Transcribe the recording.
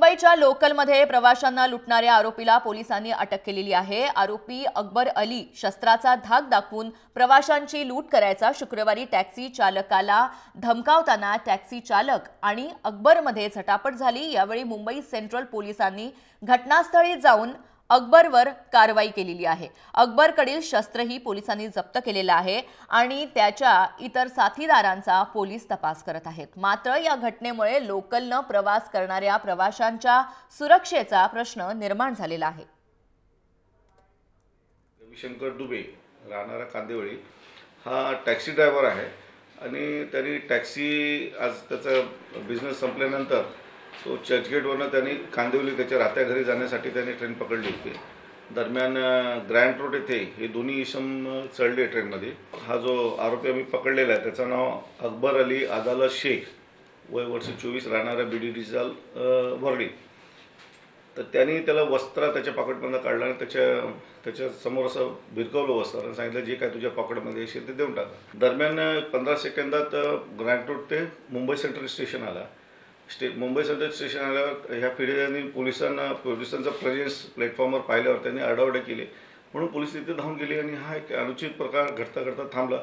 मुंबईच्या लोकलमध्ये प्रवाशांना लुटणाऱ्या आरोपीला पोलिसांनी अटक केलेली आहे। आरोपी अकबर अली शस्त्राचा धाक दाखवून प्रवाशांची लूट करायचा। शुक्रवारी टॅक्सी चालकाला धमकावताना टॅक्सी चालक आणि अकबरमध्ये झटापट झाली। यावेळी मुंबई सेंट्रल पोलिसांनी घटनास्थळी जाऊन अकबरवर कारवाई केलेली आहे। अकबरकडील शस्त्रही पोलिसांनी जप्त केलेले आहे आणि त्याच्या इतर साथीदारांचा पोलीस तपास करत आहेत। मात्र या घटनेमुळे लोकलने प्रवास करणाऱ्या प्रवाशांच्या सुरक्षेचा प्रश्न निर्माण झालेला आहे। रविशंकर दुबे राहणारा कांदिवली हा टॅक्सी ड्रायव्हर आहे आणि त्यांनी टॅक्सी आज त्याचा बिझनेस संपल्यानंतर तो चर्चगेटवरून त्यांनी कांदिवली त्याच्या राहत्या घरी जाण्यासाठी त्यांनी ट्रेन पकडली होती। दरम्यान ग्रँड रोड येथे हे दोन्ही इसम चढले ट्रेनमध्ये। हा जो आरोपी आम्ही पकडलेला आहे त्याचं नाव अकबर अली आदालत शेख, वय वर्ष 24, राहणारा बीडी डिझाल वर्डी। तर त्यांनी त्याला वस्त्र त्याच्या पॉकेटमधून काढलं आणि त्याच्या समोर असं भिरकवलं वस्त्र आणि सांगितलं जे काय तुझ्या पॉकेटमध्ये असेल ते देऊन टाक। दरम्यान 15 सेकंदात ग्रँड रोड ते मुंबई सेंट्रल स्टेशन आला। मुंबई सेंट्रल स्टेशन आल्यावर ह्या पिढीने पोलिसांचा प्रेझेन्स प्लॅटफॉर्मवर पाहिल्यावर त्यांनी आरडाओरडा केली, म्हणून पोलीस तिथे धावून गेले आणि हा एक अनुचित प्रकार घडता घडता थांबला।